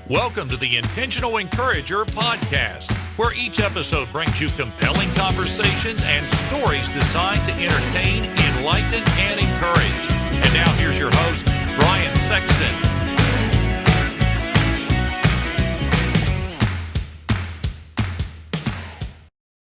Welcome to the Intentional Encourager podcast, where each episode brings you compelling conversations and stories designed to entertain, enlighten, and encourage. And now here's your host, Brian Sexton.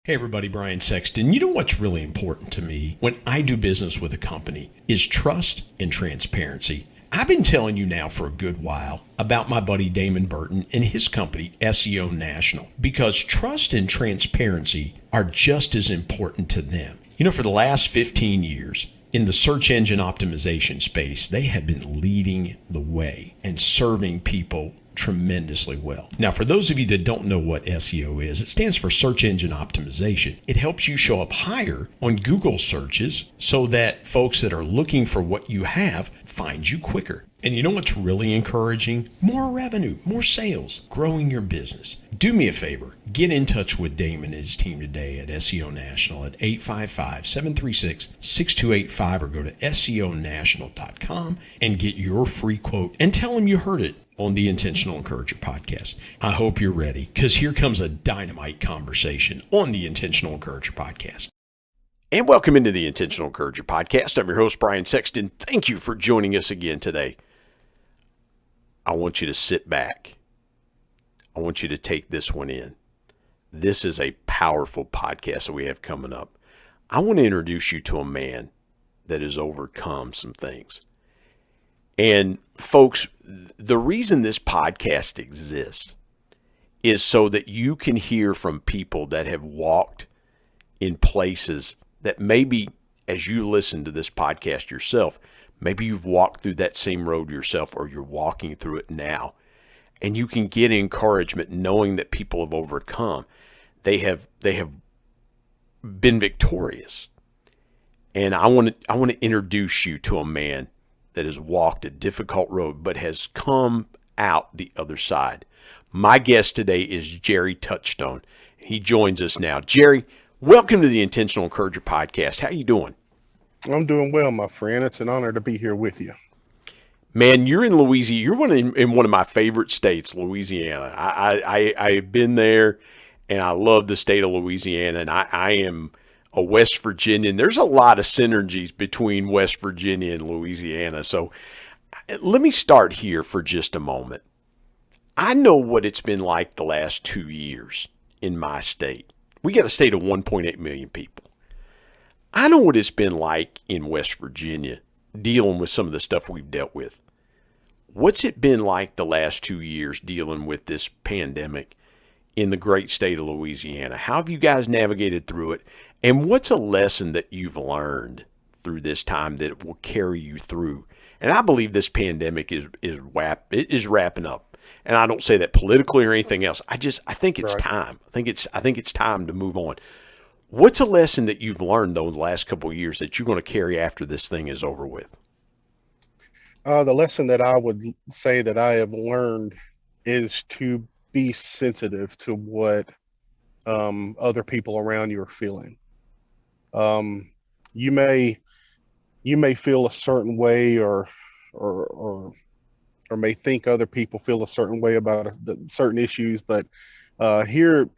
Hey everybody, Brian Sexton. You know what's really important to me when I do business with a company is trust and transparency. I've been telling you now for a good while about my buddy Damon Burton and his company, SEO National, because trust and transparency are just as important to them. You know, for the last 15 years, in the search engine optimization space, they have been leading the way and serving people tremendously well. Now, for those of you that don't know what SEO is, it stands for search engine optimization. It helps you show up higher on Google searches so that folks that are looking for what you have find you quicker. And you know what's really encouraging? More revenue, more sales, growing your business. Do me a favor, get in touch with Damon and his team today at SEO National at 855-736-6285 or go to SEOnational.com and get your free quote and tell them you heard it on the Intentional Encourager podcast. I hope you're ready, because here comes a dynamite conversation on the Intentional Encourager podcast. And welcome into the Intentional Encourager podcast. I'm your host, Brian Sexton. Thank you for joining us again today. I want you to sit back. I want you to take this one in. This is a powerful podcast that we have coming up. I want to introduce you to a man that has overcome some things. And folks, the reason this podcast exists is so that you can hear from people that have walked in places that maybe as you listen to this podcast yourself, maybe you've walked through that same road yourself or you're walking through it now. And you can get encouragement knowing that people have overcome. They have been victorious. And I want to introduce you to a man that has walked a difficult road, but has come out the other side. My guest today is Jerry Touchstone. He joins us now. Jerry, welcome to the Intentional Encourager podcast. How you doing? I'm doing well, my friend. It's an honor to be here with you. Man, you're in Louisiana. You're in one of my favorite states, Louisiana. I've been there, and I love the state of Louisiana, and I am a West Virginian. There's a lot of synergies between West Virginia and Louisiana. So let me start here for just a moment. I know what it's been like the last 2 years in my state. We got a state of 1.8 million people. I know what it's been like in West Virginia dealing with some of the stuff we've dealt with. What's it been like the last 2 years dealing with this pandemic in the great state of Louisiana? How have you guys navigated through it? And what's a lesson that you've learned through this time that will carry you through? And I believe this pandemic is wrapping up. And I don't say that politically or anything else. I think it's time. I think it's time to move on. What's a lesson that you've learned though in the last couple of years that you're going to carry after this thing is over with? The lesson that I would say that I have learned is to be sensitive to what other people around you are feeling. You may feel a certain way or may think other people feel a certain way about certain issues, but here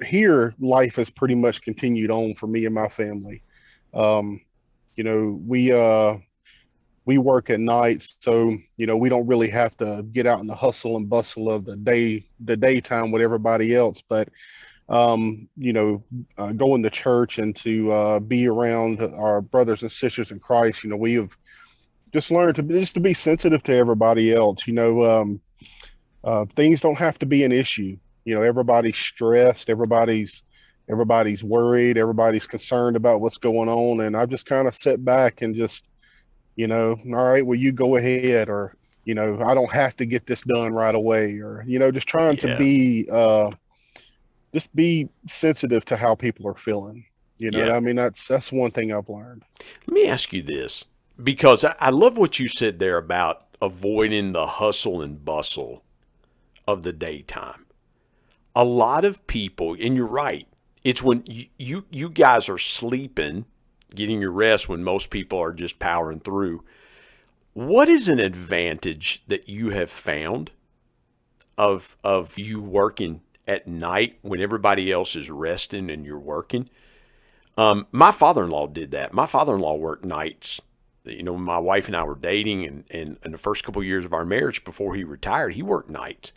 life has pretty much continued on for me and my family. We work at night, so we don't really have to get out in the hustle and bustle of the daytime with everybody else, but going to church and to be around our brothers and sisters in Christ, we have just learned to be sensitive to everybody else. Things don't have to be an issue. Everybody's stressed, everybody's worried, everybody's concerned about what's going on, and I just kind of sit back and just, all right, well, you go ahead, or I don't have to get this done right away, or just trying to be just be sensitive to how people are feeling. I mean, that's one thing I've learned. Let me ask you this, because I love what you said there about avoiding the hustle and bustle of the daytime. A lot of people, and you're right, it's when you guys are sleeping, getting your rest when most people are just powering through. What is an advantage that you have found of you working at night when everybody else is resting and you're working. My father-in-law did that. My father-in-law worked nights. You know, my wife and I were dating, and in the first couple of years of our marriage before he retired, he worked nights.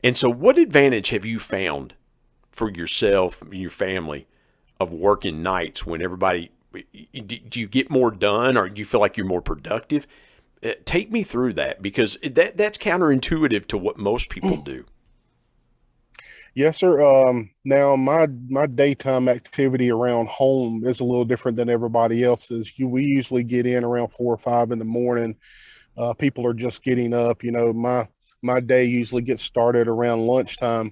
And so what advantage have you found for yourself and your family of working nights when everybody, do you get more done, or do you feel like you're more productive? Take me through that, because that's counterintuitive to what most people do. Yes, sir. Now my daytime activity around home is a little different than everybody else's. We usually get in around 4 or 5 in the morning. People are just getting up. You know, my day usually gets started around lunchtime,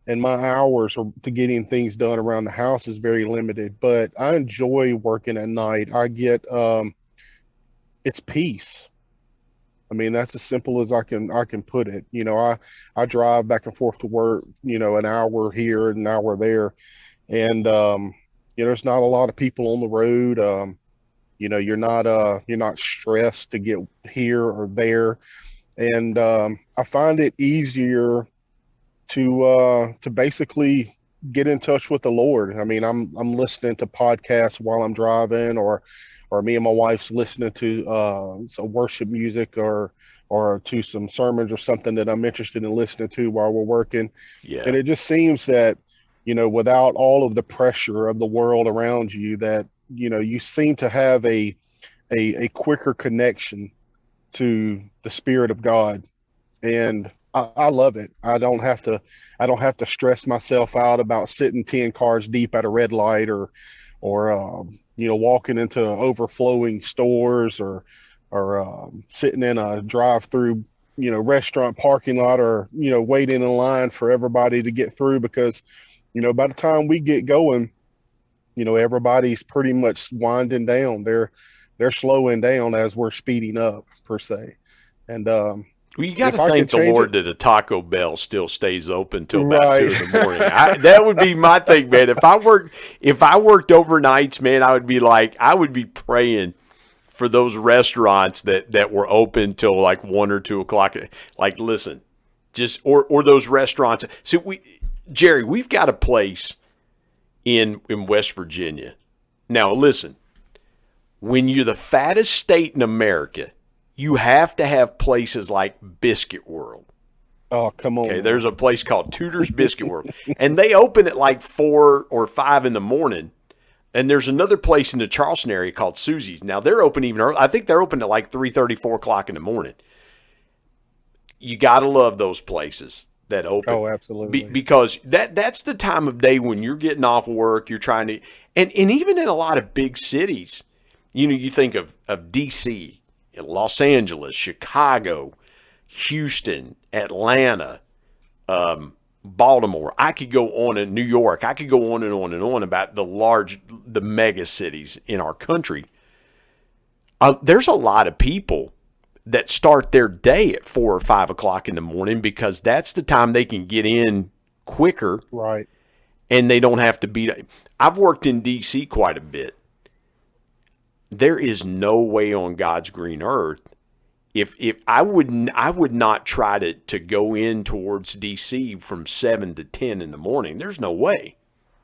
and my hours to getting things done around the house is very limited. But I enjoy working at night. I get it's peace. I mean, that's as simple as I can put it. You know, I drive back and forth to work, you know, an hour here, an hour there. And you know, there's not a lot of people on the road. You know, you're not stressed to get here or there. And I find it easier to basically get in touch with the Lord. I mean, I'm listening to podcasts while I'm driving, or me and my wife's listening to some worship music, or to some sermons or something that I'm interested in listening to while we're working. Yeah. And it just seems that, you know, without all of the pressure of the world around you, that, you know, you seem to have a quicker connection to the Spirit of God. And I love it. I don't have to stress myself out about sitting 10 cars deep at a red light, or you know, walking into overflowing stores, or sitting in a drive-through, you know, restaurant parking lot, or, you know, waiting in line for everybody to get through, because, you know, by the time we get going, you know, everybody's pretty much winding down. They're slowing down as we're speeding up, per se. And well, you got to thank the Lord that a Taco Bell still stays open till about 2 in the morning. That would be my thing, man. If I worked overnights, man, I would be praying for those restaurants that were open till like 1 or 2 o'clock. Like, listen, or those restaurants. So Jerry, we've got a place in West Virginia. Now, listen, when you're the fattest state in America, you have to have places like Biscuit World. Oh, come on. Okay, there's a place called Tudor's Biscuit World, and they open at like 4 or 5 in the morning. And there's another place in the Charleston area called Susie's. Now, they're open even early. I think they're open at like 3:30, 4 o'clock in the morning. You got to love those places that open. Oh, absolutely. Because that's the time of day when you're getting off work, you're trying to, and even in a lot of big cities, you know, you think of D.C., Los Angeles, Chicago, Houston, Atlanta, Baltimore. I could go on in New York. I could go on and on and on about the mega cities in our country. There's a lot of people that start their day at 4 or 5 o'clock in the morning, because that's the time they can get in quicker. Right. And they don't have to beat. I've worked in D.C. quite a bit. There is no way on God's green earth if I would not try to go in towards DC from 7 to 10 in the morning. There's no way.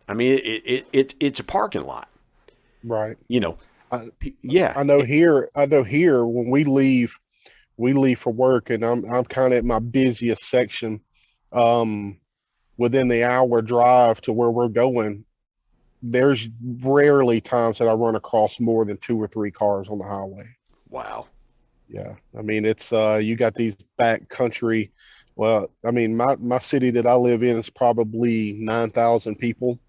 I mean, it's a parking lot. Right. You know. Yeah. I know here when we leave for work, and I'm kind of at my busiest section. Within the hour drive to where we're going, there's rarely times that I run across more than 2 or 3 cars on the highway. Wow. Yeah. I mean, it's, you got these back country. Well, I mean, my city that I live in is probably 9,000 people.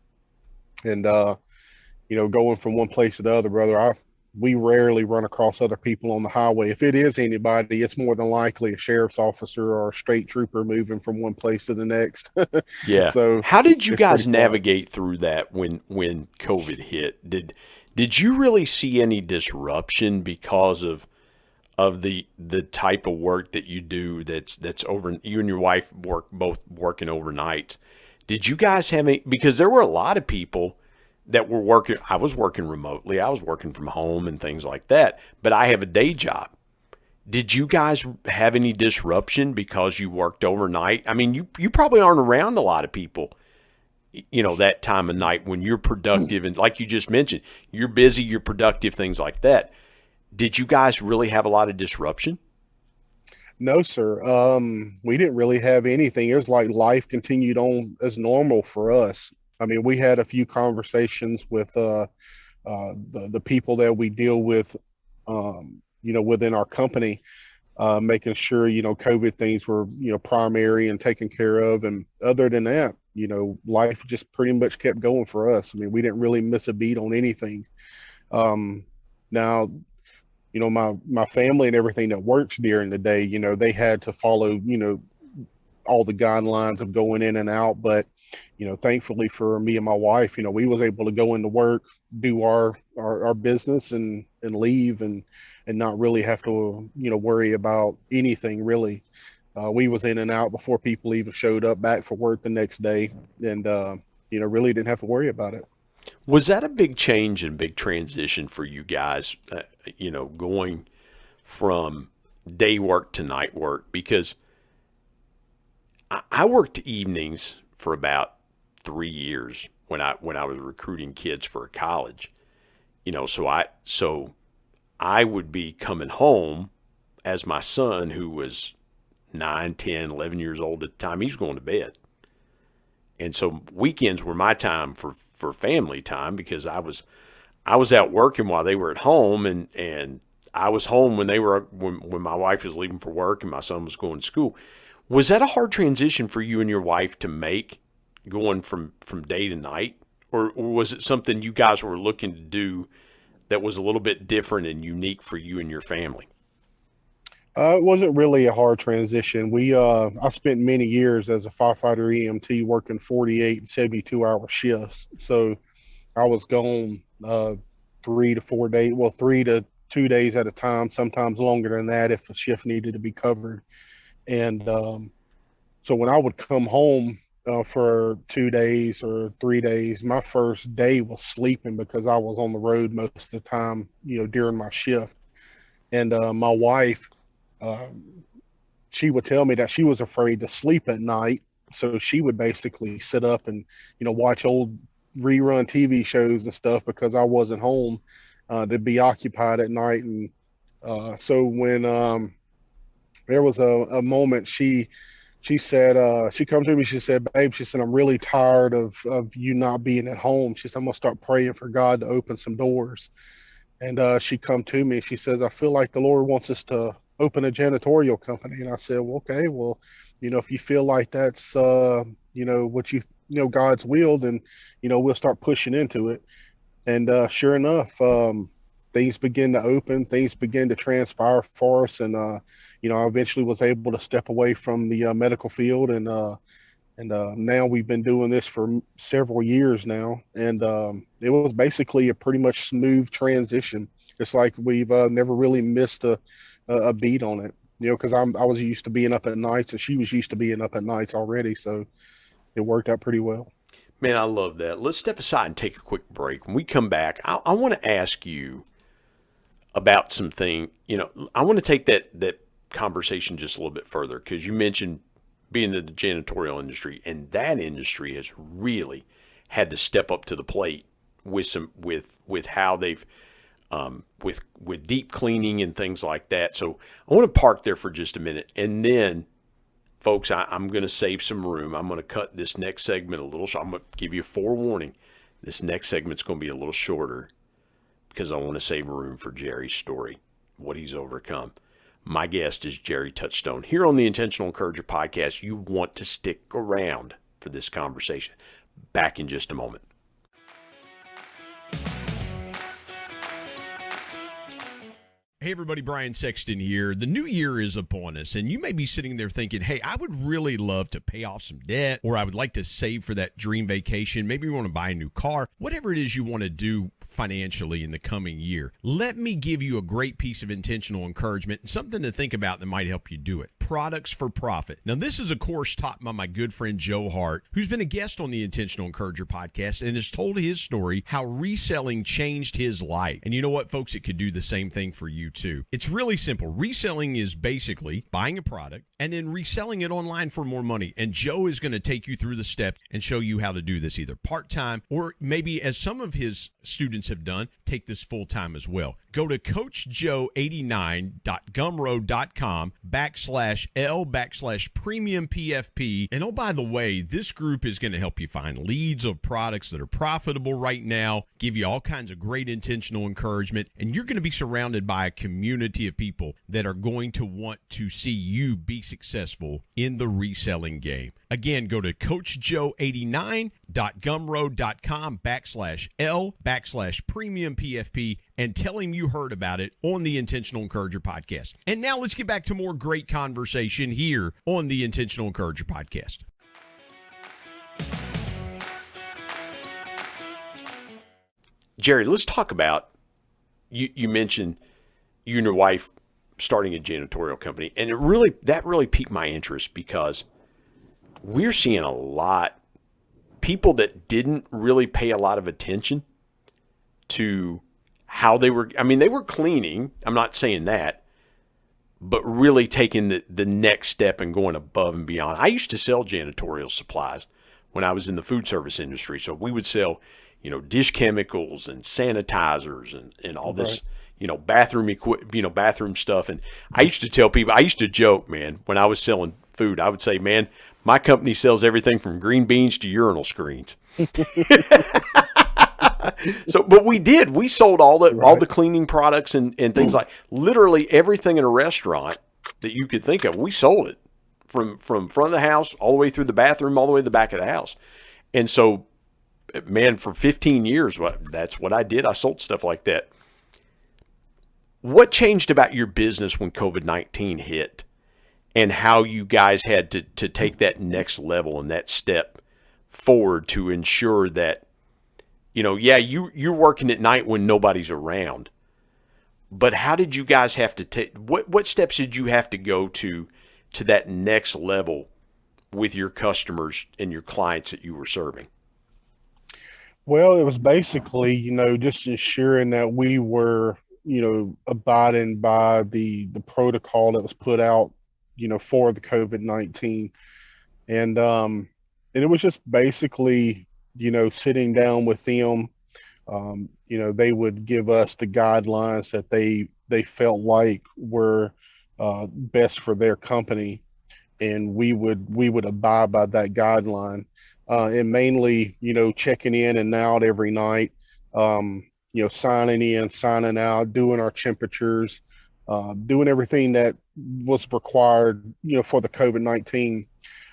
And, you know, going from one place to the other, brother, we rarely run across other people on the highway. If it is anybody, it's more than likely a sheriff's officer or a state trooper moving from one place to the next. Yeah. So how did you guys navigate through that when COVID hit? Did you really see any disruption because of the type of work that you do that's over? You and your wife both working overnight. Did you guys have any? Because there were a lot of people that were working. I was working remotely. I was working from home and things like that. But I have a day job. Did you guys have any disruption because you worked overnight? I mean, you probably aren't around a lot of people, that time of night when you're productive. And like you just mentioned, you're busy, you're productive, things like that. Did you guys really have a lot of disruption? No, sir. We didn't really have anything. It was like life continued on as normal for us. I mean, we had a few conversations with the people that we deal with, within our company, making sure, COVID things were, primary and taken care of. And other than that, life just pretty much kept going for us. I mean, we didn't really miss a beat on anything. Now, my family and everything that works during the day, they had to follow, all the guidelines of going in and out. But, thankfully for me and my wife, we was able to go into work, do our business and leave and not really have to, worry about anything really. We was in and out before people even showed up back for work the next day, and, really didn't have to worry about it. Was that a big change and big transition for you guys, going from day work to night work? Because I worked evenings for about 3 years when I was recruiting kids for college, so I would be coming home as my son, who was 9, 10, 11 years old at the time, he was going to bed. And so weekends were my time for family time, because I was out working while they were at home, and I was home when when my wife was leaving for work and my son was going to school. Was that a hard transition for you and your wife to make, going from day to night? Or was it something you guys were looking to do that was a little bit different and unique for you and your family? It wasn't really a hard transition. I spent many years as a firefighter EMT working 48 and 72-hour shifts. So I was gone 3 to 4 days, 3 to 2 days at a time, sometimes longer than that if a shift needed to be covered. And so when I would come home for 2 days or 3 days, my first day was sleeping because I was on the road most of the time, during my shift. And my wife, she would tell me that she was afraid to sleep at night. So she would basically sit up and, watch old rerun TV shows and stuff because I wasn't home to be occupied at night. And so when there was a moment, she said, she come to me, she said, babe, she said, I'm really tired of you not being at home. She said, I'm gonna start praying for God to open some doors. And she come to me, she says, I feel like the Lord wants us to open a janitorial company. And I said, well, okay, well, if you feel like that's, what God's will, then, we'll start pushing into it. And sure enough, things begin to open, things begin to transpire for us. And, I eventually was able to step away from the medical field. And now we've been doing this for several years now. And it was basically a pretty much smooth transition. It's like we've never really missed a beat on it, because I was used to being up at nights and she was used to being up at nights already. So it worked out pretty well. Man, I love that. Let's step aside and take a quick break. When we come back, I want to ask you about something. I want to take that conversation just a little bit further, because you mentioned being in the janitorial industry, and that industry has really had to step up to the plate with how they've with deep cleaning and things like that. So I want to park there for just a minute, and then, folks, I'm going to save some room. I'm going to cut this next segment a little short. I'm going to give you a forewarning. This next segment's going to be a little shorter because I want to save room for Jerry's story, what he's overcome. My guest is Jerry Touchstone. Here on the Intentional Encourager podcast, you want to stick around for this conversation. Back in just a moment. Hey everybody, Brian Sexton here. The new year is upon us, and you may be sitting there thinking, hey, I would really love to pay off some debt, or I would like to save for that dream vacation. Maybe you want to buy a new car. Whatever it is you want to do financially in the coming year, let me give you a great piece of intentional encouragement and something to think about that might help you do it. products for profit. Now, this is a course taught by my good friend Joe Hart, who's been a guest on the Intentional Encourager podcast and has told his story how reselling changed his life. And you know what, folks? It could do the same thing for you too. It's really simple. Reselling is basically buying a product and then reselling it online for more money. And Joe is going to take you through the steps and show you how to do this either part-time or maybe, as some of his students have done, take this full-time as well. Go to coachjoe89.gumroad.com/L/premium PFP. And oh, by the way, this group is going to help you find leads of products that are profitable right now, give you all kinds of great intentional encouragement, and you're going to be surrounded by a community of people that are going to want to see you be successful in the reselling game. Again, go to coachjoe89.gumroad.com/L/premium PFP and tell him you heard about it on the Intentional Encourager podcast. And now let's get back to more great conversation here on the Intentional Encourager podcast. Jerry, let's talk about, you mentioned you and your wife starting a janitorial company, and that really piqued my interest because we're seeing a lot people that didn't really pay a lot of attention to how they were cleaning. I'm not saying that, but really taking the next step and going above and beyond. I used to sell janitorial supplies when I was in the food service industry. So we would sell, dish chemicals and sanitizers and all this, bathroom bathroom stuff. And I used to tell people, I used to joke, man, when I was selling food, I would say, man, my company sells everything from green beans to urinal screens. But we sold all the cleaning products and things like literally everything in a restaurant that you could think of. We sold it from front of the house all the way through the bathroom, all the way to the back of the house. And so, man, for 15 years, that's what I did. I sold stuff like that. What changed about your business when COVID-19 hit and how you guys had to take that next level and that step forward to ensure that, you're working at night when nobody's around, but how did you guys have to take, what steps did you have to go to that next level with your customers and your clients that you were serving? Well, it was basically, just ensuring that we were, abiding by the protocol that was put out, for the COVID-19. And it was just basically, sitting down with them. They would give us the guidelines that they felt like were best for their company, and we would abide by that guideline. And mainly, checking in and out every night, signing in, signing out, doing our temperatures, doing everything that was required, for the COVID-19.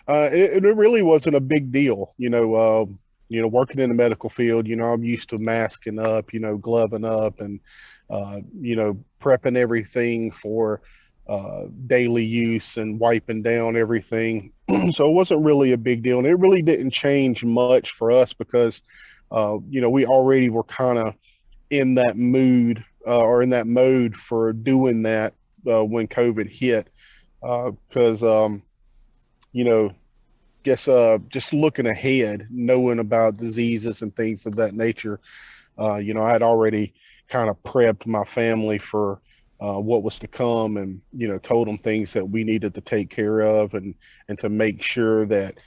It really wasn't a big deal, working in the medical field. I'm used to masking up, gloving up, and prepping everything for daily use and wiping down everything. So it wasn't really a big deal, and it really didn't change much for us because we already were kind of in that mood or in that mode for doing that when COVID hit, because just looking ahead, knowing about diseases and things of that nature, I had already kind of prepped my family for what was to come, and told them things that we needed to take care of, and to make sure that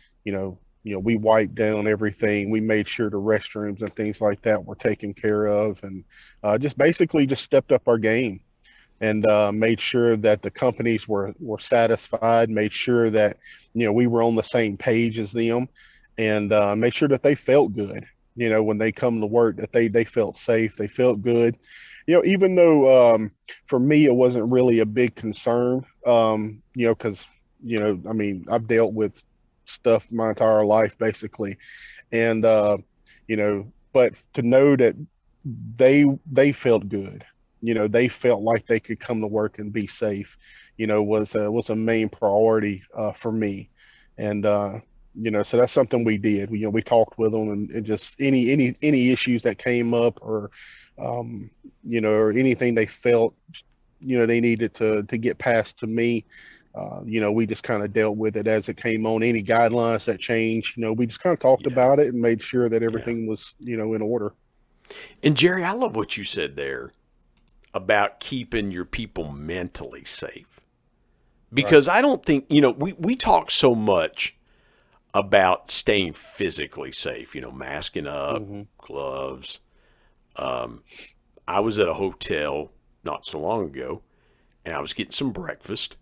we wiped down everything. We made sure the restrooms and things like that were taken care of, and just basically just stepped up our game, and made sure that the companies were satisfied, made sure that we were on the same page as them, and made sure that they felt good when they come to work, that they felt safe, they felt good. Even though for me it wasn't really a big concern, because I've dealt with stuff my entire life basically, and but to know that they felt good, they felt like they could come to work and be safe, was a main priority for me. And so that's something we did. We talked with them, and just any issues that came up, or or anything they felt they needed to get past to me, We just kind of dealt with it as it came on. Any guidelines that changed, we just kind of talked Yeah. about it and made sure that Yeah. everything was, in order. And Jerry, I love what you said there about keeping your people mentally safe. Because I don't think, we talk so much about staying physically safe, masking up, Mm-hmm. gloves. I was at a hotel not so long ago, and I was getting some breakfast,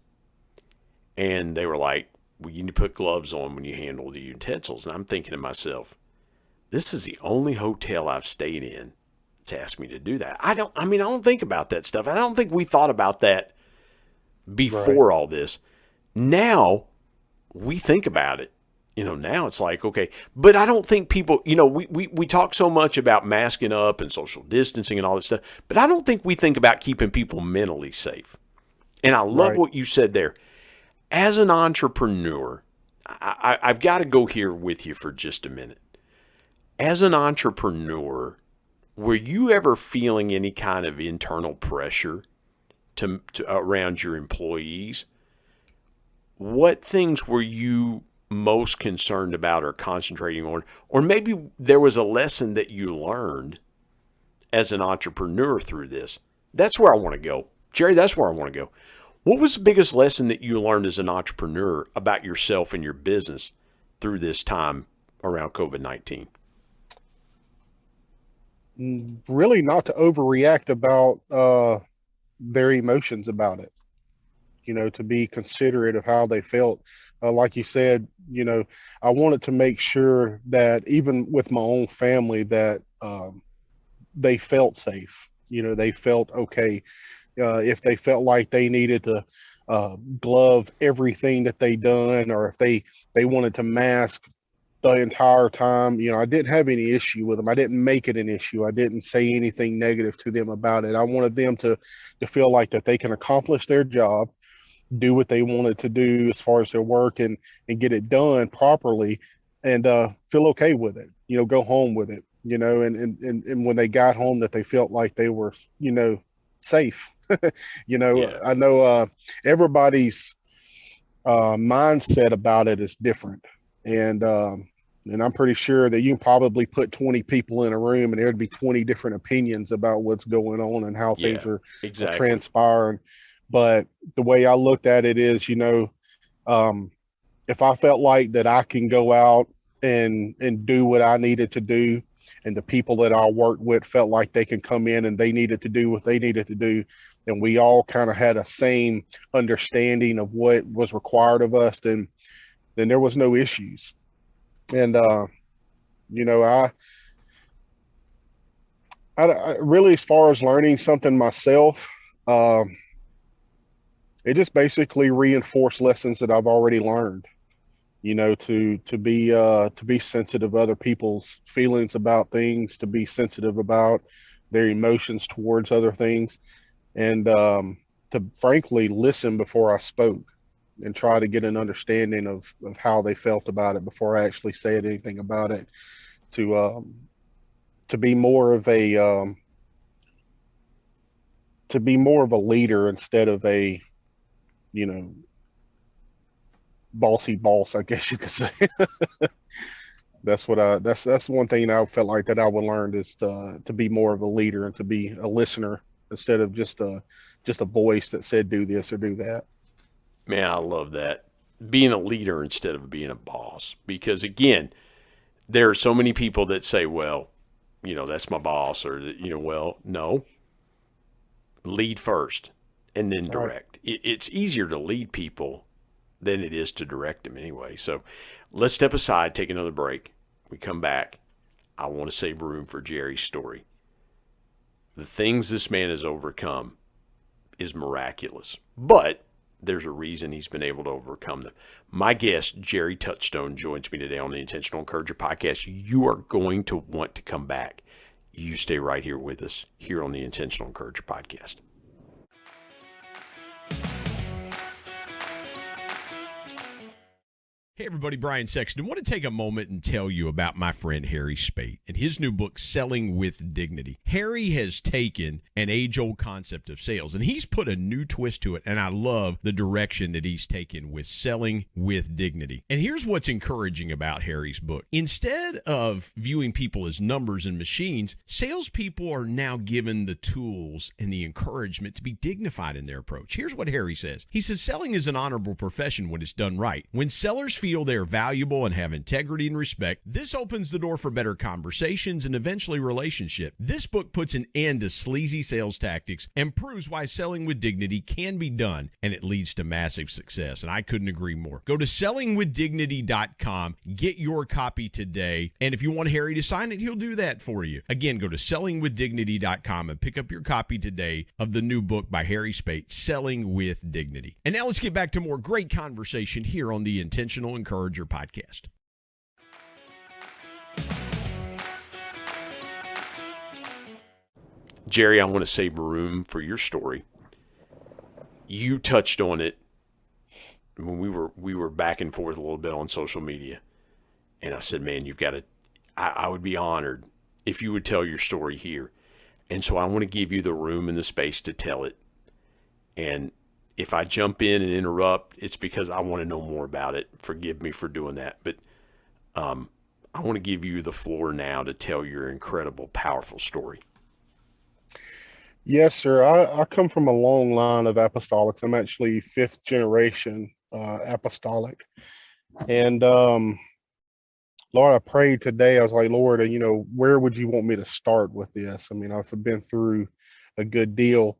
and they were like, well, you need to put gloves on when you handle the utensils. And I'm thinking to myself, this is the only hotel I've stayed in that's asked me to do that. I don't think about that stuff. I don't think we thought about that before all this. Now we think about it. Now it's like, okay, but I don't think people, we talk so much about masking up and social distancing and all this stuff, but I don't think we think about keeping people mentally safe. And I love Right. what you said there. As an entrepreneur, I've got to go here with you for just a minute. As an entrepreneur, were you ever feeling any kind of internal pressure to around your employees? What things were you most concerned about or concentrating on? Or maybe there was a lesson that you learned as an entrepreneur through this. That's where I want to go. Jerry, that's where I want to go. What was the biggest lesson that you learned as an entrepreneur about yourself and your business through this time around COVID-19? Really not to overreact about their emotions about it, to be considerate of how they felt. Like you said, I wanted to make sure that even with my own family that they felt safe, they felt okay. If they felt like they needed to glove everything that they done, or if they wanted to mask the entire time, I didn't have any issue with them. I didn't make it an issue. I didn't say anything negative to them about it. I wanted them to feel like that they can accomplish their job, do what they wanted to do as far as their work, and get it done properly, and feel okay with it, go home with it, and when they got home, that they felt like they were, safe. Yeah. I know everybody's mindset about it is different. And I'm pretty sure that you can probably put 20 people in a room and there'd be 20 different opinions about what's going on and how things are Exactly. transpiring. But the way I looked at it is, if I felt like that I can go out and do what I needed to do, and the people that I worked with felt like they can come in and they needed to do what they needed to do, and we all kind of had a same understanding of what was required of us, then there was no issues. And I really, as far as learning something myself, it just basically reinforced lessons that I've already learned. To be sensitive of other people's feelings about things, to be sensitive about their emotions towards other things, and to frankly listen before I spoke and try to get an understanding of how they felt about it before I actually said anything about it. To be more of a leader instead of a, bossy boss, I guess you could say. That's one thing I felt like that I would learn, is to be more of a leader and to be a listener instead of just a voice that said do this or do that. Man, I love that. Being a leader instead of being a boss. Because again, there are so many people that say, well, that's my boss, or, well, no. Lead first and then direct. Right. It's easier to lead people than it is to direct them anyway. So let's step aside, take another break. We come back. I want to save room for Jerry's story. The things this man has overcome is miraculous, but there's a reason he's been able to overcome them. My guest, Jerry Touchstone, joins me today on the Intentional Encourager podcast. You are going to want to come back. You stay right here with us here on the Intentional Encourager podcast. Hey everybody, Brian Sexton. I want to take a moment and tell you about my friend Harry Spate and his new book, Selling with Dignity. Harry has taken an age-old concept of sales and he's put a new twist to it, and I love the direction that he's taken with Selling with Dignity. And here's what's encouraging about Harry's book. Instead of viewing people as numbers and machines, salespeople are now given the tools and the encouragement to be dignified in their approach. Here's what Harry says. He says, selling is an honorable profession when it's done right. When sellers feel they are valuable and have integrity and respect, this opens the door for better conversations and eventually relationship. This book puts an end to sleazy sales tactics and proves why selling with dignity can be done, and it leads to massive success. And I couldn't agree more. Go to sellingwithdignity.com, get your copy today, and if you want Harry to sign it, he'll do that for you. Again, go to sellingwithdignity.com and pick up your copy today of the new book by Harry Spate, Selling with Dignity. And now let's get back to more great conversation here on the Intentional Encourager podcast. Jerry, I want to save room for your story. You touched on it when we were back and forth a little bit on social media, and I said, "Man, you've got to." I would be honored if you would tell your story here, and so I want to give you the room and the space to tell it. And if I jump in and interrupt, it's because I want to know more about it. Forgive me for doing that. But I want to give you the floor now to tell your incredible, powerful story. Yes, sir. I come from a long line of apostolics. I'm actually fifth generation apostolic. And Lord, I prayed today. I was like, Lord, where would you want me to start with this? I mean, I've been through a good deal.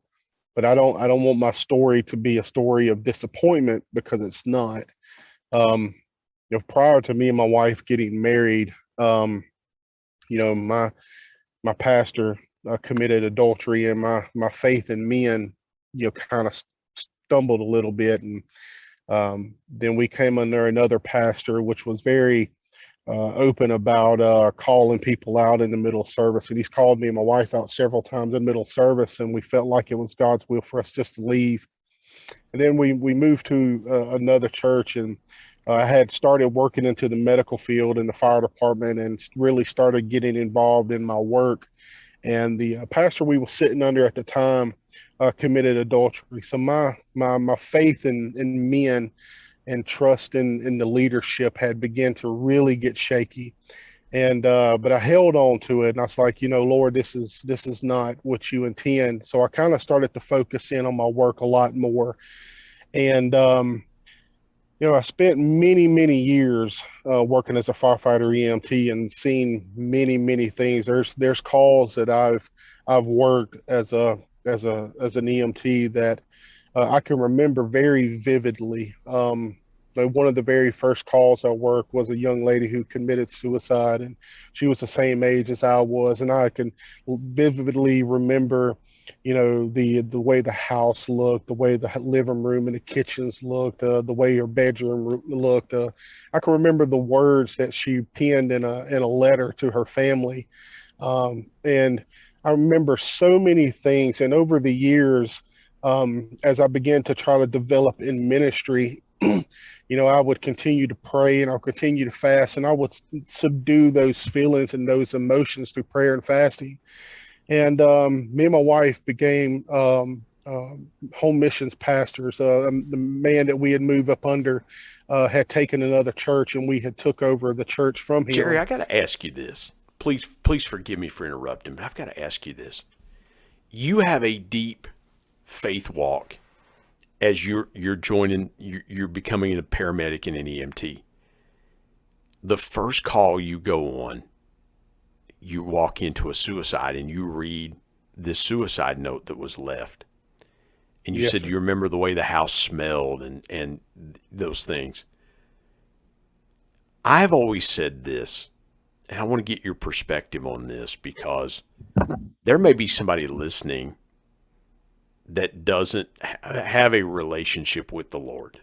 But I don't want my story to be a story of disappointment, because it's not. Prior to me and my wife getting married, my pastor committed adultery, and my faith in men, kind of stumbled a little bit, and then we came under another pastor, which was very open about calling people out in the middle of service. And he's called me and my wife out several times in the middle of service, and we felt like it was God's will for us just to leave. And then we moved to another church, and I had started working into the medical field in the fire department and really started getting involved in my work. And the pastor we were sitting under at the time committed adultery. So my faith in men and trust in the leadership had begun to really get shaky. And but I held on to it, and I was like, Lord, this is not what you intend. So I kind of started to focus in on my work a lot more. And I spent many years working as a firefighter EMT and seen many things. There's calls that I've worked as an EMT that I can remember very vividly. One of the very first calls I worked was a young lady who committed suicide, and she was the same age as I was. And I can vividly remember, the way the house looked, the way the living room and the kitchens looked, the way her bedroom looked. I can remember the words that she penned in a letter to her family. And I remember so many things. And over the years, as I began to try to develop in ministry, I would continue to pray, and I'll continue to fast, and I would subdue those feelings and those emotions through prayer and fasting. And me and my wife became home missions pastors. The man that we had moved up under had taken another church, and we had took over the church from him. Jerry, I got to ask you this. Please forgive me for interrupting, but I've got to ask you this. You have a deep faith walk as you're becoming a paramedic and an EMT. The first call you go on, you walk into a suicide and you read this suicide note that was left. And you said, sir, you remember the way the house smelled and those things. I've always said this, and I want to get your perspective on this, because there may be somebody listening that doesn't have a relationship with the Lord.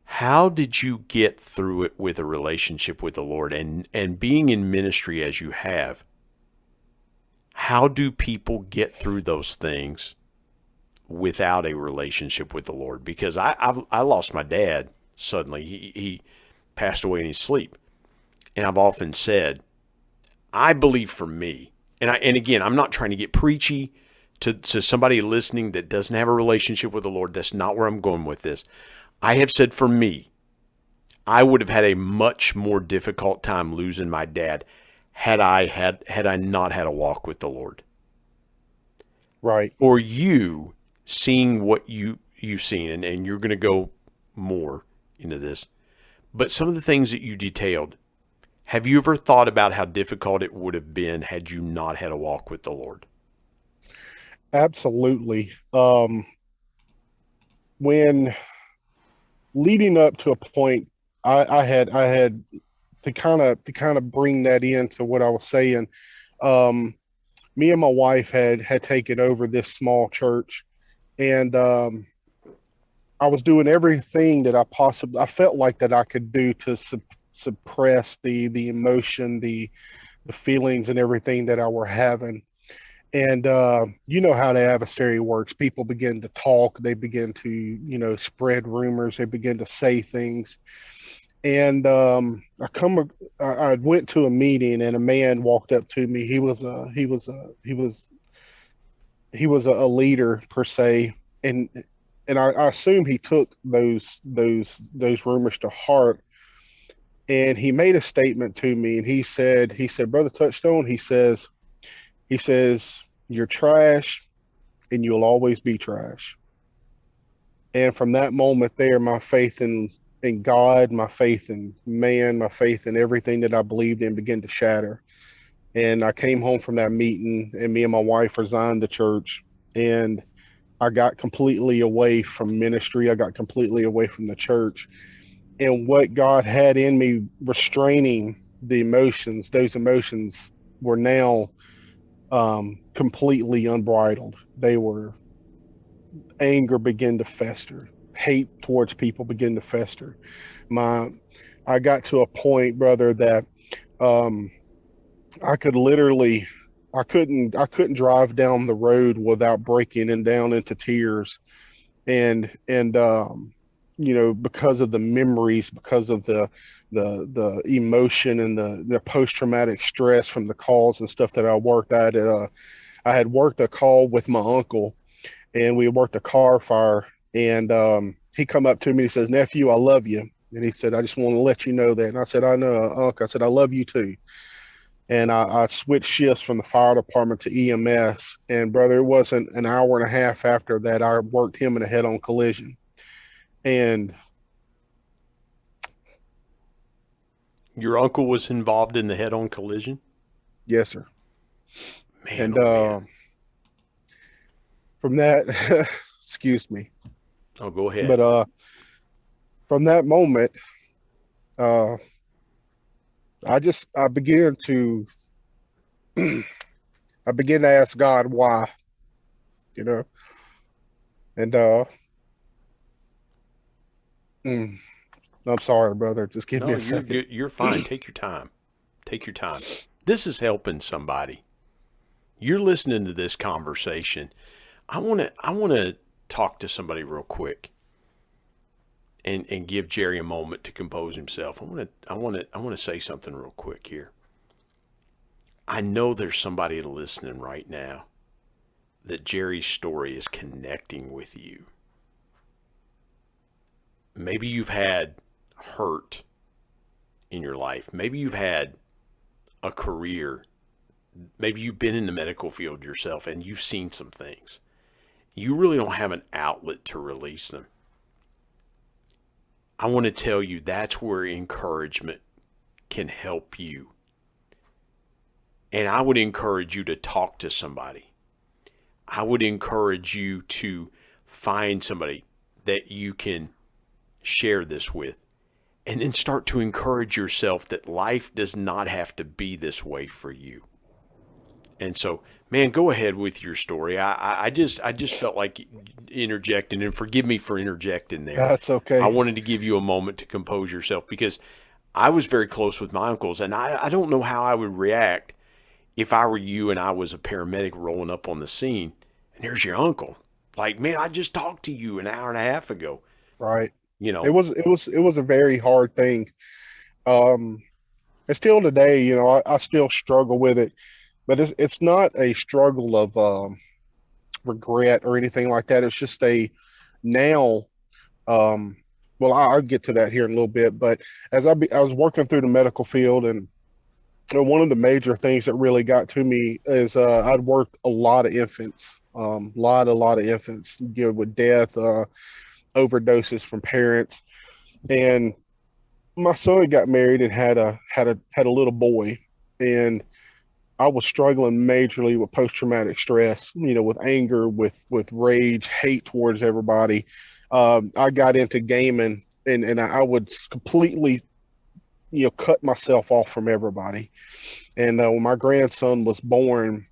How did you get through it with a relationship with the Lord, and being in ministry as you have? How do people get through those things without a relationship with the Lord, because I lost my dad suddenly. He passed away in his sleep. And I've often said, I believe for me, and again, I'm not trying to get preachy to somebody listening that doesn't have a relationship with the Lord. That's not where I'm going with this. I have said for me, I would have had a much more difficult time losing my dad had I not had a walk with the Lord. Right. Or you seeing what you've seen, and you're going to go more into this, but some of the things that you detailed, have you ever thought about how difficult it would have been had you not had a walk with the Lord? Absolutely. When leading up to a point, I had to kind of bring that into what I was saying. Me and my wife had taken over this small church, and I was doing everything that I felt like that I could do to suppress the emotion, the feelings and everything that I were having. And you know how the adversary works. People begin to talk, they begin to, spread rumors, they begin to say things. And I went to a meeting, and a man walked up to me. He was a leader per se, and I assume he took those rumors to heart. And he made a statement to me, and he said, Brother Touchstone, he says, you're trash, and you'll always be trash. And from that moment there, my faith in God, my faith in man, my faith in everything that I believed in began to shatter. And I came home from that meeting, and me and my wife resigned the church, and I got completely away from ministry. I got completely away from the church. And what God had in me restraining the emotions, those emotions were now completely unbridled. Anger began to fester. Hate towards people began to fester. I got to a point, brother, that um, I could literally, I couldn't drive down the road without breaking and down into tears, and because of the memories, because of the emotion and the post-traumatic stress from the calls and stuff that I worked. I had worked a call with my uncle, and we worked a car fire, and he come up to me and he says, nephew, I love you. And he said, I just want to let you know that. And I said, I know, uncle. I said, I love you too. And I switched shifts from the fire department to EMS. And brother, it wasn't an hour and a half after that I worked him in a head-on collision. And Your uncle was involved in the head-on collision? yes, sir. Man, And oh, man. from that, excuse me, Oh, go ahead. but from that moment, uh, I began to I began to ask God why, you know, and mm, I'm sorry, brother. Just give me No, a second. you're fine. Take your time. Take your time. This is helping somebody. You're listening to this conversation. I want to talk to somebody real quick and give Jerry a moment to compose himself. I want to say something real quick here. I know there's somebody listening right now that Jerry's story is connecting with you. Maybe you've had hurt in your life. Maybe you've had a career. Maybe you've been in the medical field yourself and you've seen some things. You really don't have an outlet to release them. I want to tell you that's where encouragement can help you. And I would encourage you to talk to somebody. I would encourage you to find somebody that you can share this with. And then start to encourage yourself that life does not have to be this way for you. And so, man, go ahead with your story. I just felt like interjecting, and forgive me for interjecting there. That's okay. I wanted to give you a moment to compose yourself because I was very close with my uncles, and I don't know how I would react if I were you and I was a paramedic rolling up on the scene, and there's your uncle. Like, man, I just talked to you an hour and a half ago. Right. You It know, was a very hard thing. Um, and still today, I still struggle with it, but it's not a struggle of regret or anything like that. It's just a now. Um, well, I'll get to that here in a little bit, but I was working through the medical field, and one of the major things that really got to me is I'd worked a lot of infants, lot of infants, with death, overdoses from parents, and my son got married and had a little boy, and I was struggling majorly with post traumatic stress, with anger, with rage, hate towards everybody. I got into gaming, and I would completely, cut myself off from everybody. And when my grandson was born,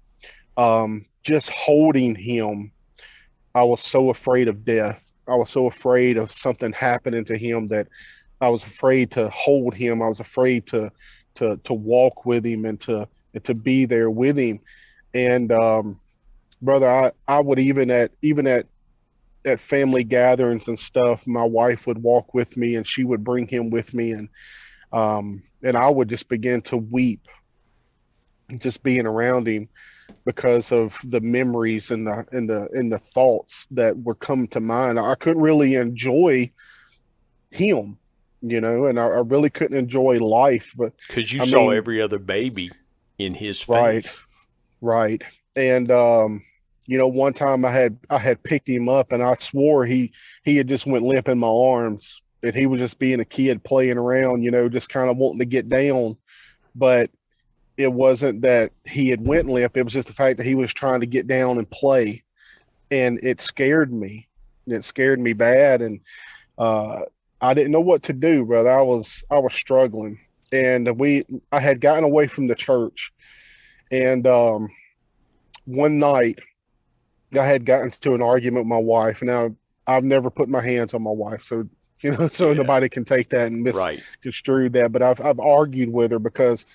just holding him, I was so afraid of death. I was so afraid of something happening to him that I was afraid to hold him. I was afraid to walk with him and to be there with him. And brother, I would even at family gatherings and stuff, my wife would walk with me and she would bring him with me, and I would just begin to weep just being around him because of the memories and the thoughts that were coming to mind. I couldn't really enjoy him, and I really couldn't enjoy life. But because you I saw mean, every other baby in his right, face. right. And one time I had picked him up, and I swore he had just went limp in my arms, and he was just being a kid playing around, just kind of wanting to get down. But it wasn't that he had went limp. It was just the fact that he was trying to get down and play. And it scared me. It scared me bad. And uh, I didn't know what to do, brother. I was struggling. And I had gotten away from the church. And one night I had gotten into an argument with my wife. Now, I've never put my hands on my wife. So, so Yeah. nobody can take that and Right. misconstrue that. But I've argued with her because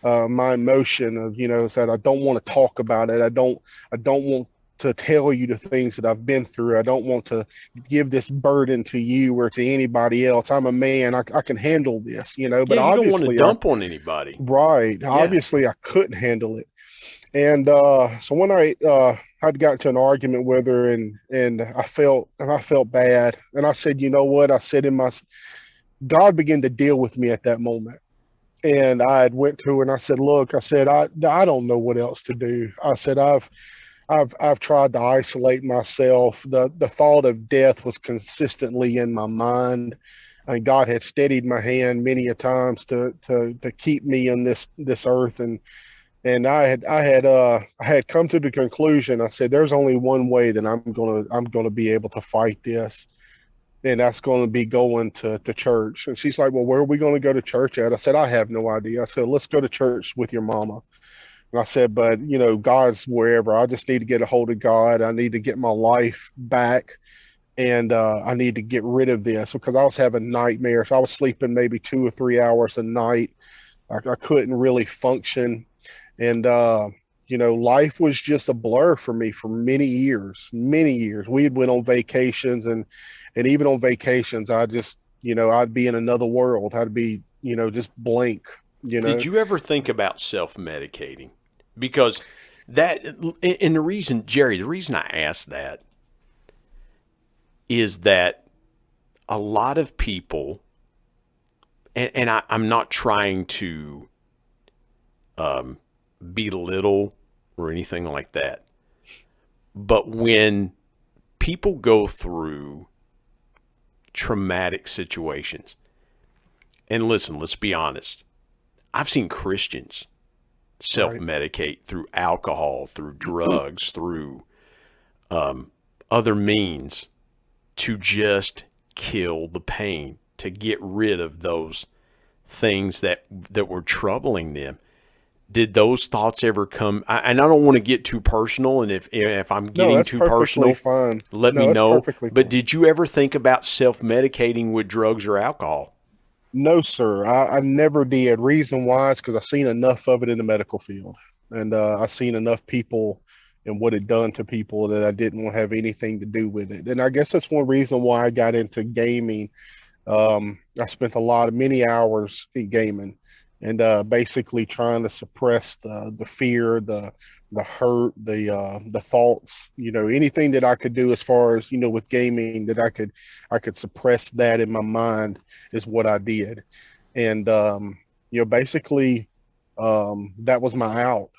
my emotion of, is that I don't want to talk about it. I don't want to tell you the things that I've been through. I don't want to give this burden to you or to anybody else. I'm a man. I can handle this, Yeah, but you don't want to obviously dump on anybody. right. Yeah. Obviously I couldn't handle it. And so one night I'd got to an argument with her, and I felt bad. And I said, you know what? I said God began to deal with me at that moment. And I had went to her and I said, look, I said, I don't know what else to do. I said, I've tried to isolate myself. The thought of death was consistently in my mind. And God had steadied my hand many a times to keep me on this earth. And I had come to the conclusion. I said, there's only one way that I'm gonna be able to fight this, and that's going to be going to church. And she's like, well, where are we going to go to church at? I said, I have no idea. I said, let's go to church with your mama. And I said, but God's wherever. I just need to get a hold of God. I need to get my life back, and I need to get rid of this because I was having nightmares. I was sleeping maybe 2 or 3 hours a night. I couldn't really function, and life was just a blur for me for many years. Many years. We had went on vacations, and even on vacations, I just, I'd be in another world. I'd be, just blank. Did you ever think about self-medicating? Because and the reason, Jerry, the reason I ask that is that a lot of people, and I'm not trying to belittle or anything like that, but when people go through traumatic situations, and listen, let's be honest, I've seen Christians self-medicate through alcohol, through drugs, through other means to just kill the pain, to get rid of those things that were troubling them. Did those thoughts ever come? And I don't want to get too personal, and if I'm No, getting that's too perfectly personal, fine. let me No, that's know. perfectly But fine. did you ever think about self-medicating with drugs or alcohol? No, sir. I never did. Reason why is because I've seen enough of it in the medical field, and I've seen enough people, and what it done to people that I didn't want to have anything to do with it. And I guess that's one reason why I got into gaming. I spent many hours in gaming, and basically trying to suppress the fear, the hurt, the thoughts, anything that I could do as far as, with gaming that I could suppress that in my mind is what I did. And basically that was my out.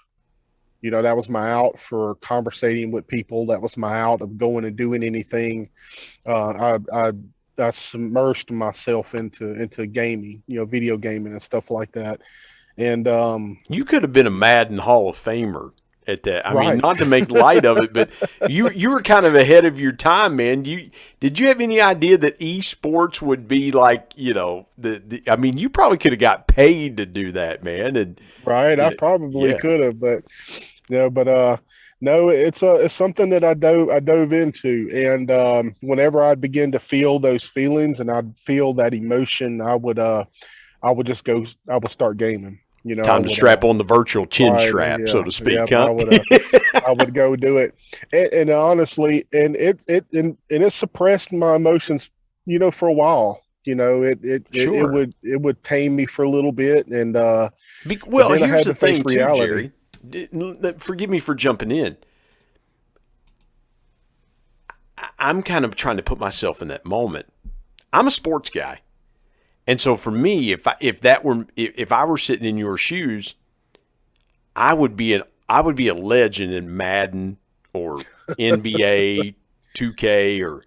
That was my out for conversating with people. That was my out of going and doing anything. I submerged myself into gaming, video gaming and stuff like that. And You could have been a Madden Hall of Famer at that. I mean, right. not to make light of it, but you were kind of ahead of your time, man. Did you have any idea that esports would be like, I mean, you probably could have got paid to do that, man. And Right. I probably yeah. could have, but no, it's something that I dove into. And whenever I'd begin to feel those feelings and I'd feel that emotion, I would start gaming. I Time to would strap on the virtual chin right, strap, so yeah, to speak, yeah, huh? I would go do it. And honestly, and it suppressed my emotions, for a while. Sure. It would tame me for a little bit, and but Well, then I here's had the to face thing, too, reality. Jerry. Forgive me for jumping in. I'm kind of trying to put myself in that moment. I'm a sports guy. And so for me, if I were sitting in your shoes, I would be a legend in Madden or NBA 2K or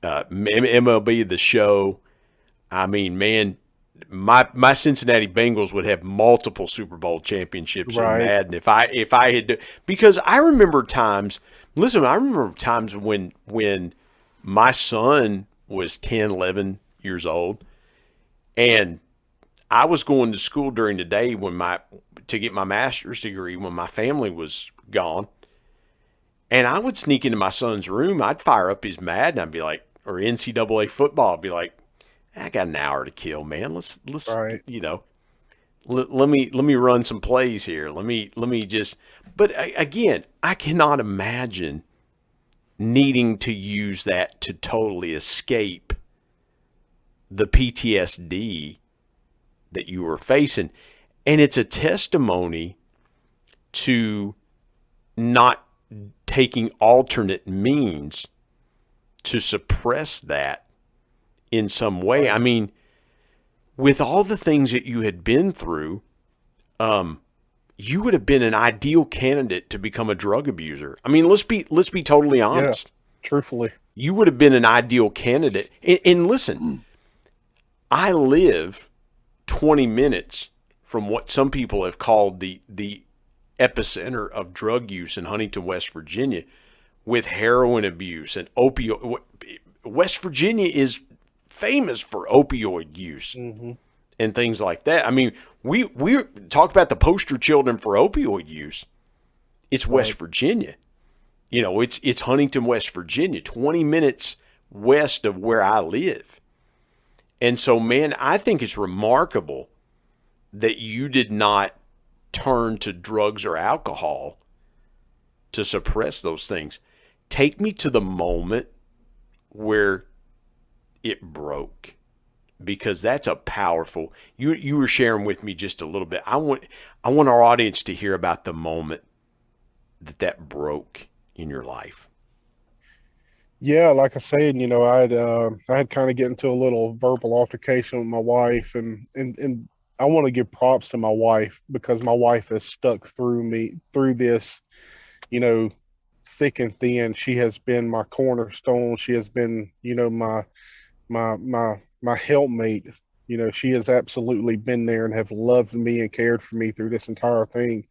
MLB The Show. I mean, man, my Cincinnati Bengals would have multiple Super Bowl championships in Right. Madden if I had, because I remember times. Listen, I remember times when my son was 10, 11 years old, and I was going to school during the day to get my master's degree when my family was gone. And I would sneak into my son's room. I'd fire up his Madden. I'd be like, or NCAA football. I'd be like, I got an hour to kill, man. Let's Right. let me run some plays here. Let me just. But again, I cannot imagine needing to use that to totally escape the PTSD that you were facing. And it's a testimony to not taking alternate means to suppress that in some way. Right. I mean, with all the things that you had been through, you would have been an ideal candidate to become a drug abuser. I mean, let's be totally Yeah. honest. Truthfully. You would have been an ideal candidate. And listen, I live 20 minutes from what some people have called the epicenter of drug use in Huntington, West Virginia, with heroin abuse and opioid. West Virginia is famous for opioid use Mm-hmm. and things like that. I mean, we talk about the poster children for opioid use. It's West Right. Virginia. It's Huntington, West Virginia, 20 minutes west of where I live. And so, man, I think it's remarkable that you did not turn to drugs or alcohol to suppress those things. Take me to the moment where it broke, because that's a powerful. You were sharing with me just a little bit. I want our audience to hear about the moment that broke in your life. Yeah, like I said, I had kind of get into a little verbal altercation with my wife, and I want to give props to my wife, because my wife has stuck through this, you know, thick and thin. She has been my cornerstone. She has been, my helpmate. She has absolutely been there and have loved me and cared for me through this entire thing.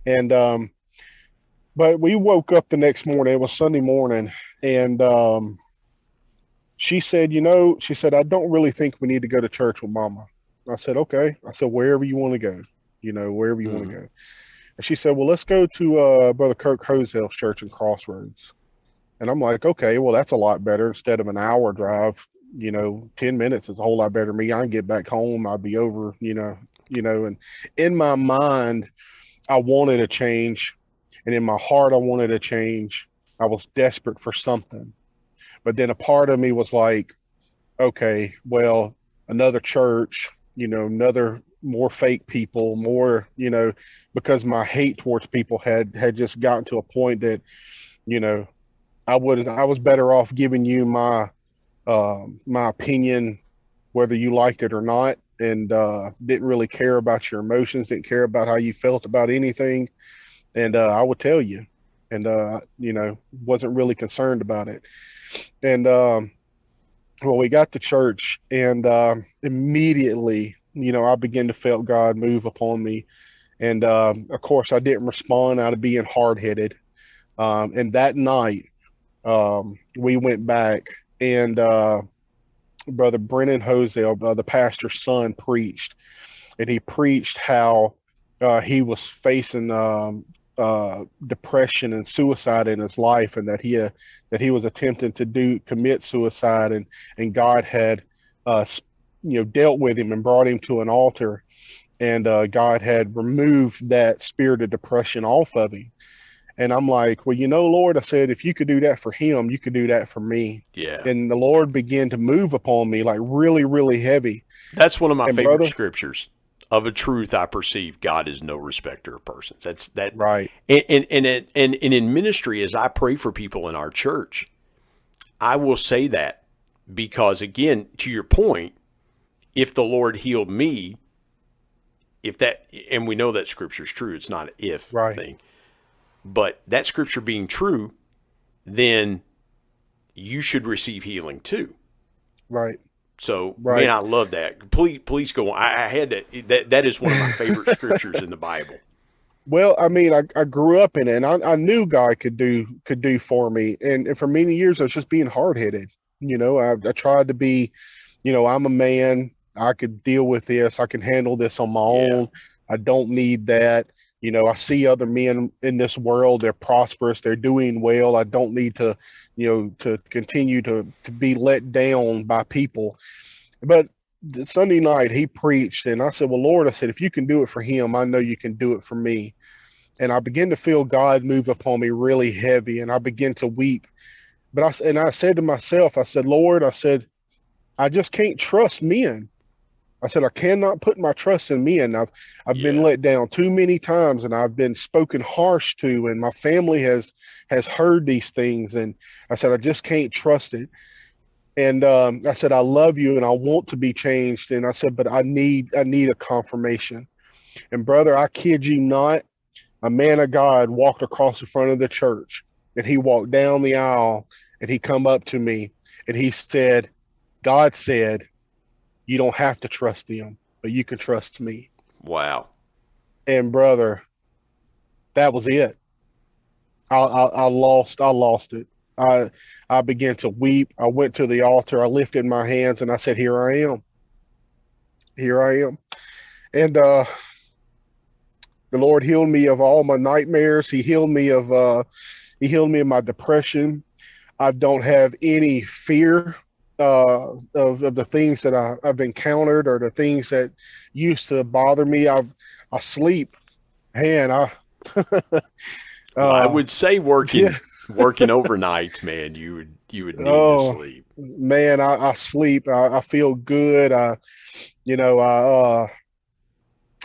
And but we woke up the next morning. It was Sunday morning, and she said, I don't really think we need to go to church with Mama. I said, okay. I said, wherever you want to go, wherever you want to Mm-hmm. go. And she said, well, let's go to Brother Kirk Hosel's church in Crossroads. And I'm like, okay, well, that's a lot better. Instead of an hour drive, 10 minutes is a whole lot better than me. I can get back home. I'll be over, and in my mind, I wanted a change. And in my heart, I wanted to change. I was desperate for something. But then a part of me was like, okay, well, another church, another more fake people, more, because my hate towards people had just gotten to a point that, I was better off giving you my opinion, whether you liked it or not, and didn't really care about your emotions, didn't care about how you felt about anything. And I would tell you, and wasn't really concerned about it. And well, we got to church, and immediately, I began to feel God move upon me. And of course, I didn't respond out of being hard-headed. And that night, we went back, and Brother Brennan Hosell, the pastor's son, preached. And he preached how he was facing depression and suicide in his life, and that he was attempting to commit suicide, and God had dealt with him and brought him to an altar, and God had removed that spirit of depression off of him. And I'm like, well, Lord, I said, if you could do that for him, you could do that for me. Yeah. And the Lord began to move upon me like really, really heavy. That's one of my favorite brother, scriptures. Of a truth, I perceive God is no respecter of persons. That's that. Right. And in ministry, as I pray for people in our church, I will say that because, again, to your point, if the Lord healed me, and we know that scripture is true, it's not an if thing, but that scripture being true, then you should receive healing too. Right. So, man, I love that. Please go on. I had that is one of my favorite scriptures in the Bible. Well, I mean, I grew up in it, and I knew God could do for me. And for many years, I was just being hard-headed. I tried to be, I'm a man. I could deal with this. I can handle this on my own. I don't need that. I see other men in this world. They're prosperous. They're doing well. I don't need to to continue to be let down by people. But Sunday night he preached, and I said, well, Lord, I said, if you can do it for him, I know you can do it for me. And I began to feel God move upon me really heavy, and I began to weep. But I said to myself, I said, Lord, I said, I just can't trust men. I said, I cannot put my trust in men. I've been let down too many times, and I've been spoken harsh to, and my family has heard these things. And I said, I just can't trust it. And I said, I love you and I want to be changed. And I said, but I need a confirmation. And brother, I kid you not, a man of God walked across the front of the church, and he walked down the aisle, and he come up to me, and he said, God said, you don't have to trust them, but you can trust me. Wow. And brother, that was it. I lost it. I began to weep. I went to the altar. I lifted my hands, and I said, here I am. Here I am. And the Lord healed me of all my nightmares. He healed me of my depression. I don't have any fear of the things that I've encountered, or the things that used to bother me. I sleep. Man, I would say working overnight, man, you would need to sleep. Man, I sleep. I feel good. I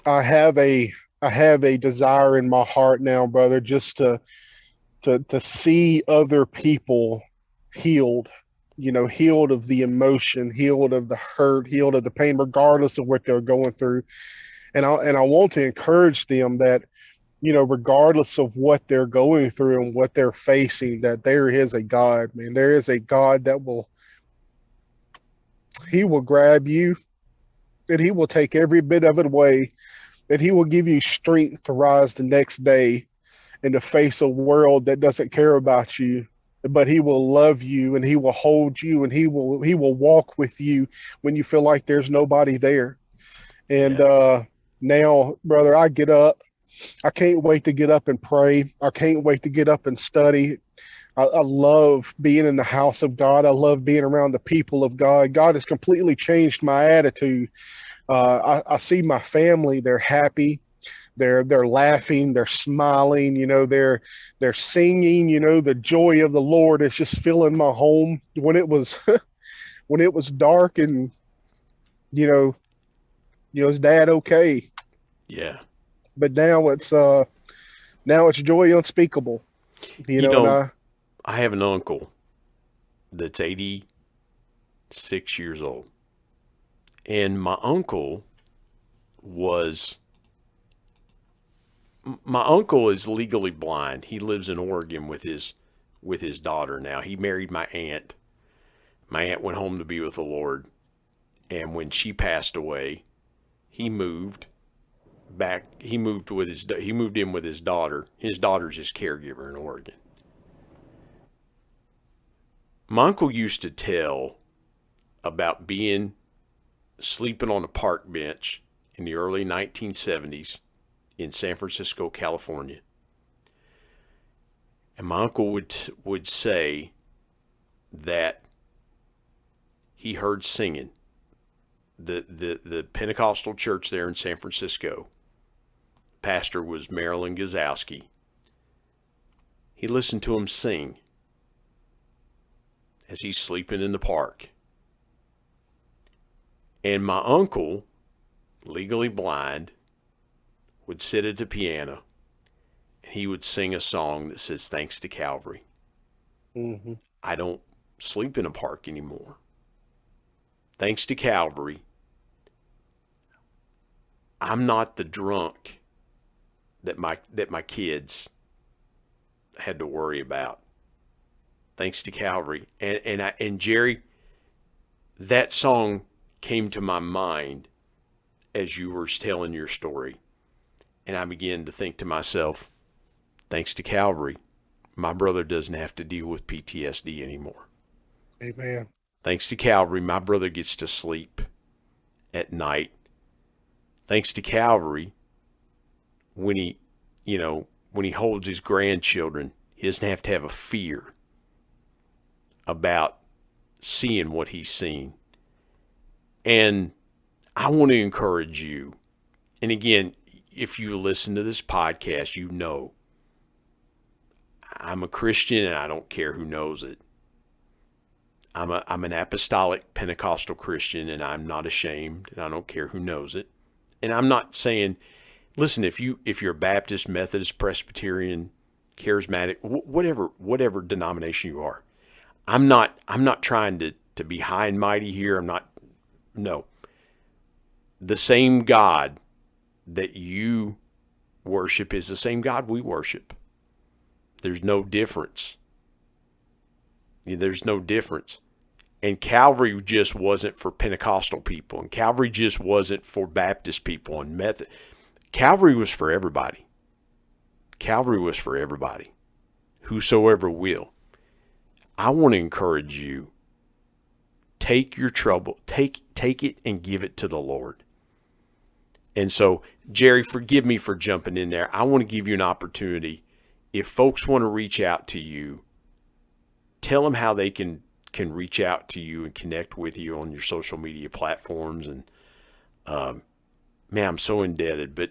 have a desire in my heart now, brother, just to see other people healed, healed of the emotion, healed of the hurt, healed of the pain, regardless of what they're going through. And I want to encourage them that, regardless of what they're going through and what they're facing, that there is a God, man. There is a God that he will grab you, and he will take every bit of it away, that he will give you strength to rise the next day and to face a world that doesn't care about you. But he will love you, and he will hold you, and he will walk with you when you feel like there's nobody there. And now, brother, I get up. I can't wait to get up and pray. I can't wait to get up and study. I love being in the house of God. I love being around the people of God. God has completely changed my attitude. I see my family. They're happy. they're laughing, they're smiling, they're singing, the joy of the Lord is just filling my home. When it was when it was dark, and is Dad okay? Yeah. But now it's joy unspeakable. And I have an uncle that's 86 years old. And my uncle is legally blind. He lives in Oregon with his daughter now. He married my aunt. My aunt went home to be with the Lord. And when she passed away, he moved back. He moved in with his daughter. His daughter's his caregiver in Oregon. My uncle used to tell about sleeping on a park bench in the early 1970s in San Francisco, California. And my uncle would say that he heard singing. The Pentecostal church there in San Francisco, pastor was Marilyn Gazowski. He listened to him sing as he's sleeping in the park. And my uncle, legally blind, would sit at the piano and he would sing a song that says, "Thanks to Calvary, I don't sleep in a park anymore. Thanks to Calvary, I'm not the drunk that my kids had to worry about. Thanks to Calvary." And Jerry, that song came to my mind as you were telling your story. And I began to think to myself, thanks to Calvary, my brother doesn't have to deal with PTSD anymore. Amen. Thanks to Calvary, my brother gets to sleep at night. Thanks to Calvary, when he holds his grandchildren, he doesn't have to have a fear about seeing what he's seen. And I want to encourage you. And again, if you listen to this podcast, you know I'm a Christian and I don't care who knows it. I'm an apostolic Pentecostal Christian and I'm not ashamed and I don't care who knows it. And I'm not saying, listen, if you're Baptist, Methodist, Presbyterian, Charismatic, whatever denomination you are, I'm not trying to be high and mighty here. No. The same God that you worship is the same God we worship. There's no difference. There's no difference. And Calvary just wasn't for Pentecostal people, and Calvary just wasn't for Baptist people and Method. Calvary was for everybody. Calvary was for everybody. Whosoever will. I want to encourage you. Take your trouble. Take it and give it to the Lord. And so, Jerry, forgive me for jumping in there. I want to give you an opportunity. If folks want to reach out to you, tell them how they can reach out to you and connect with you on your social media platforms. And man, I'm so indebted. But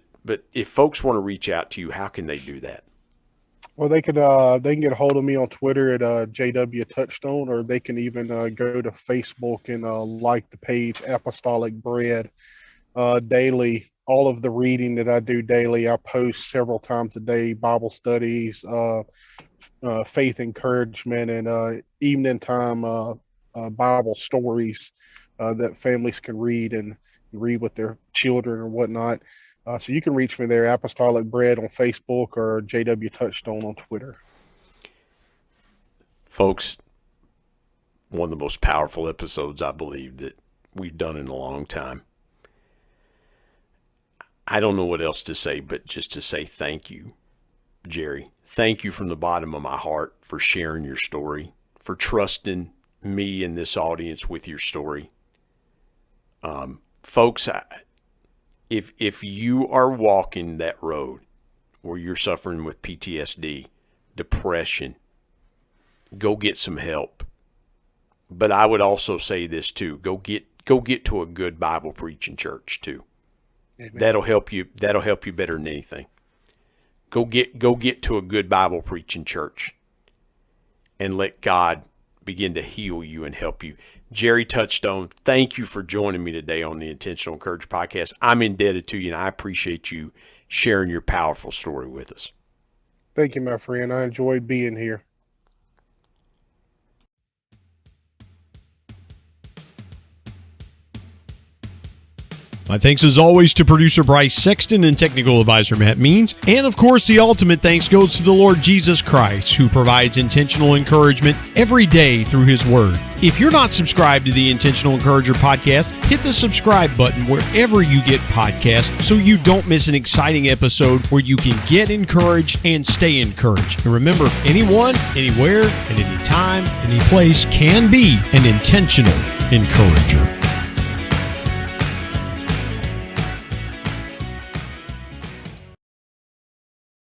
if folks want to reach out to you, how can they do that? Well, they can get a hold of me on Twitter at JW Touchstone, or they can even go to Facebook and like the page Apostolic Bread. Daily, all of the reading that I do daily, I post several times a day, Bible studies, faith encouragement, and evening time Bible stories that families can read and read with their children or whatnot. So you can reach me there, Apostolic Bread on Facebook or JW Touchstone on Twitter. Folks, one of the most powerful episodes I believe that we've done in a long time. I don't know what else to say, but just to say thank you, Jerry. Thank you from the bottom of my heart for sharing your story, for trusting me and this audience with your story. Folks, if you are walking that road where you're suffering with PTSD, depression, go get some help. But I would also say this too, go get to a good Bible preaching church too. Amen. That'll help you. That'll help you better than anything. Go get to a good Bible preaching church and let God begin to heal you and help you. Jerry Touchstone, thank you for joining me today on the Intentional Encourager podcast. I'm indebted to you, and I appreciate you sharing your powerful story with us. Thank you, my friend. I enjoyed being here. My thanks as always to producer Bryce Sexton and technical advisor Matt Means. And of course, the ultimate thanks goes to the Lord Jesus Christ, who provides intentional encouragement every day through his word. If you're not subscribed to the Intentional Encourager podcast, hit the subscribe button wherever you get podcasts so you don't miss an exciting episode where you can get encouraged and stay encouraged. And remember, anyone, anywhere, at any time, any place can be an intentional encourager.